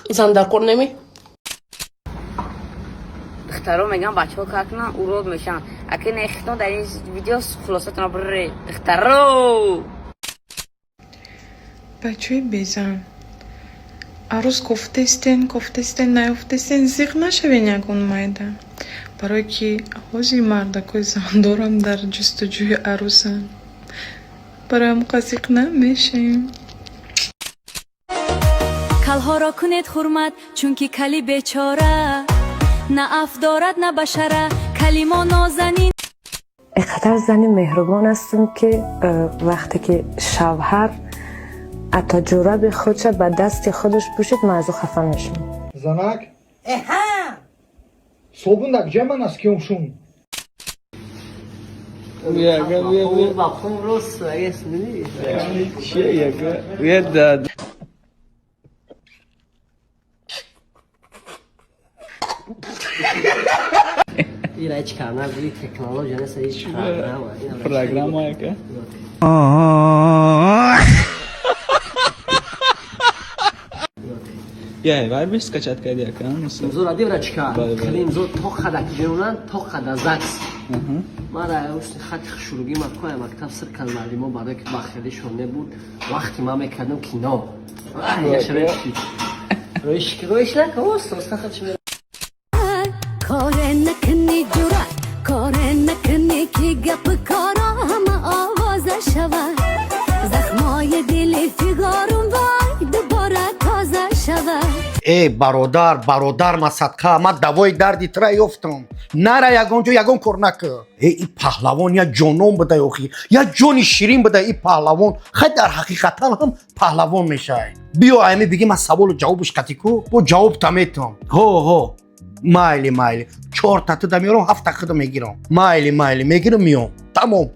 ایزان در کن نمی؟ دخترها میگن بچه ها کار کنن اورود میشن. اگه نخیتون در این ویدیو خلاصتون بره دخترها. بچه بیزن عروس گفتستین نیفتستین زیغ نشوین یکون مایده برای که آوازی مردکای زندارم در جستجوی عروسن برای هم قصیق نمیشیم. کلها را کنید حرمت چون که کلی بیچاره نه اف دارد نه بشره کلمه نازنین. اینقدر زنی مهربان هستم که وقتی که شوهر اتا جوراب خودش به دست خودش پوشید من از او خفه میشم. زنک صبحون جمع است که اونشون اینا هیچ کار نبودی تکنولوژی نیست هیچ کار نبود پروگرام های که یه بار بیست کچات کردی اکران زور عادی برای چیکار کلیم زور تا خدا جنونن تا خدا زکس ما را اوست خط شروعی مکای مکتب سر کل معلم برای که بخیلی شونه بود وقتی ما میکردم کینو یه شبه رویش نکه اوست خدش می کار نکنی جورا کار نکنی که گپ کارا همه آواز شود زخمای دل فیگارم وای دوباره تازه شود. ای برادر ما صدقه ما دوای دردی ترا یافتم نره یگان کرنک ای پهلوان یا جانم بده اوخی یا جانی شیرین بده ای پهلوان خیلی در حقیقت هم پهلوان میشه. بیا ایمی بگی من سوال و جوابش کتی کو با جواب تمیتم هو مایلی 4 تا میارم 7 تا میگیرم مایلی میگیرم میام تمام.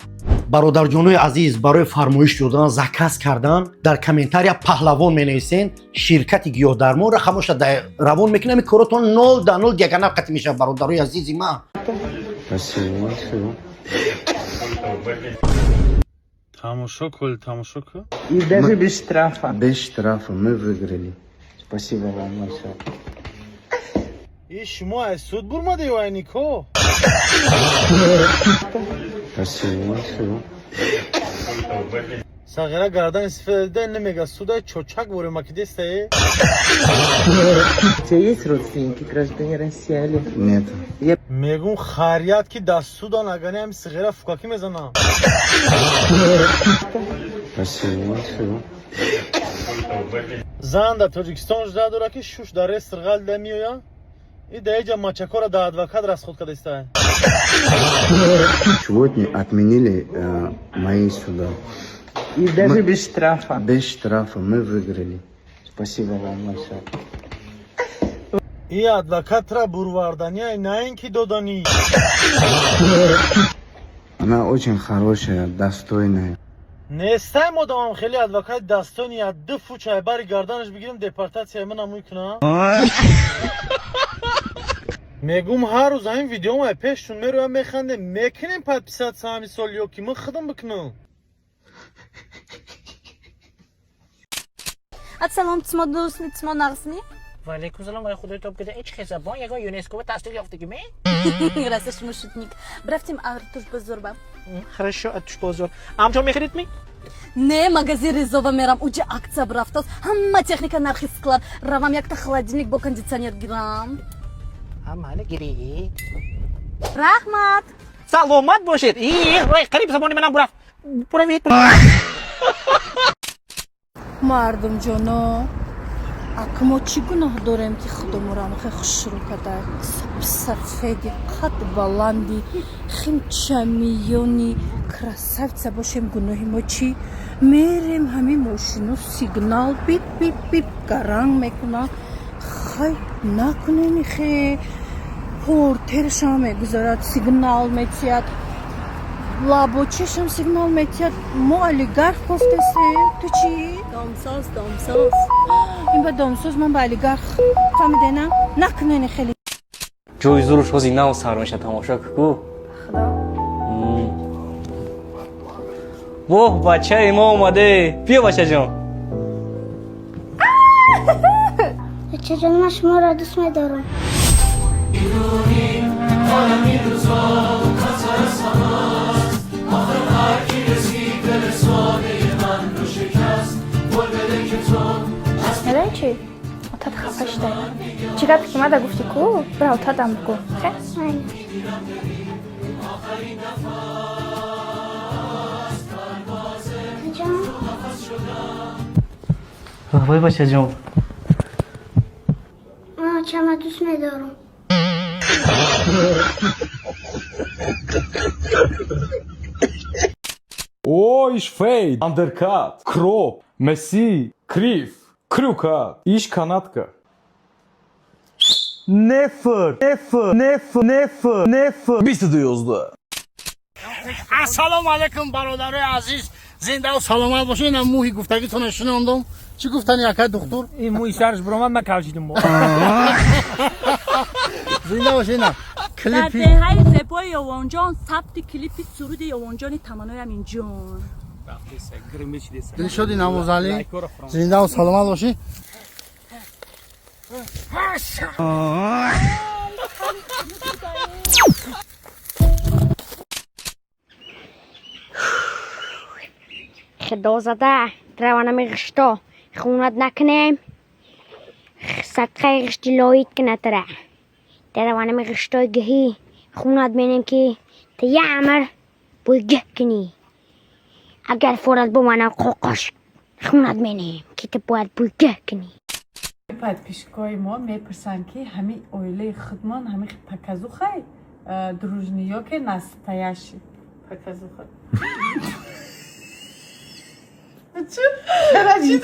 برادر جانوی عزیز برای فرمایش دادن زکس کردن در کامنتار یا پهلوان مینویسین شرکت گیاه درمان رقمش روان میکنه می کارتون 0 یگانه قطع میشه برادرای عزیزی ما. تماشا کل И даже без штрафа. Без штрафа мы выиграли. Спасибо вам большое. ای شما از سود برمده یا اینیکو Спасибо большое. ساغره گردن استفاده نمیگه سودای چوچک بوره مکیدسته У тебя есть родственники, граждане России, или? Нет. میگون خاریت که دست سودان اگه هم سیغره فکاکی میزنم. Спасибо большое. زن در تاجیکستان جدا داره که شوش در استرغال دمیویا и да эти мачакора да адвокат расход когда стоит. Сегодня отменили мои суда. И даже без штрафа. Без штрафа мы выиграли. Спасибо вам большое. И адвокат ра бурвардания на инки додани. Она очень хорошая, достойная. نستای مدام خیلی ادوکات دستانی از دو فوچه بری گردنش بگیرم دپارتاسیای من اموی کنم میگم هر روز این ویدیو ما پیشتون میرویم میخنده میکنیم پد پیسات سامی سالیو که من خودم بکنم. السلام تسمع دوستني تسمع ناقصني و علیکم سلام و خدای توب کده ایچ خیزبان یگان یونسکو به تصدیق یافتگی می؟ راستش مشتنیک برفتیم ارتوش بزربم хорошо اتوش بزرگ امجا میخرید می؟ نه магазин Резова میرم اوجا акция برفتاس همه تکنیک نرخیص کلار روام یک تا خلادильник با кондиционер گیرم همه گیری رحمت سلامت باشید ای روی قریب زبانی منم برفت بروید مردم جانا اگه ما چی گناه داریم که خودمون خیلی خوش رو کده سفیدی قد بلندی خیلی چمیونی красавица باشیم گناهی ما چی میریم همین ماشینو سیگنال بیپ بیپ بیپ گرنگ میکنن خیلی نکنه خیلی پورترش هم میگذارد سیگنال میتید لابوچش هم سیگنال میتید ما اولیگارخ گفتسته تو چی؟ دامساز این با دامساز من با اولیگارخ فهمیده نه؟ نکنه خیلی جوی زروش روزی نو سر میشه تماشا کو خدا واه بچه ما اومده بیا بچه جان بچه جان من شما را دوست می‌دارم. میدونی چی؟ اتاد خفه شده چی گفتی که ماده گفتی کو؟ برای اتادم بگو خیلی؟ جان وای بچه جون شما دوست می‌دارم. О, иш фейд, андеркат, кроп, месси, крив, крюкат, иш канатка. Нефер, нефер, нефер, нефер, нефер. 2011. السلام علیکم برادرای عزیز، زنده و سلامت باشین. اینم موهی گفتگیتون شنوندم. چی گفتن یکه دکتر؟ این موی سرش برام من کاوشیدم با. زنده باشین. در کلیپی دهه زیبای یوانجان ثبت کلیپی سرود یوانجان تمنایم اینجان. دل شدی نوازالی. زنده و سلامت باشین. خدا زده روانم غشتا خونت نکنیم صدقه غشتی لایت کنه تره در روانم غشتا گهی خونت بینیم که تیه عمر بوی گه کنی اگر فورت بمانم قوقاش خونت بینیم که تو باید بوی گه کنی. بعد پیشگاه ما میپرسن که همین اویله خودمان همین پکازوخه دروژنیا که نستایشی پکازوخه چی داری؟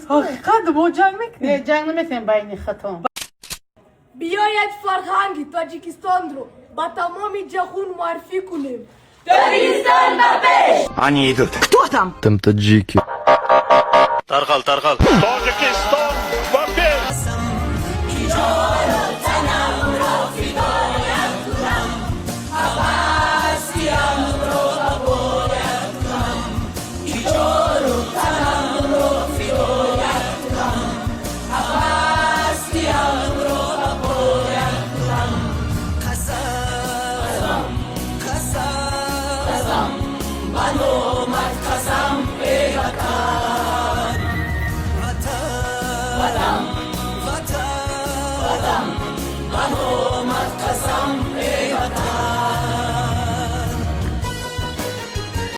حقیقت ما جنگ میکنیم. جنگ نمیکنیم بین خطان. بیاید فرهنگ تاجیکستان رو با تمام جهان معرفی کنیم. Turkistan va besh. Они идут. Кто там? Там таджики. Тархал. Tojikiston va besh. Mano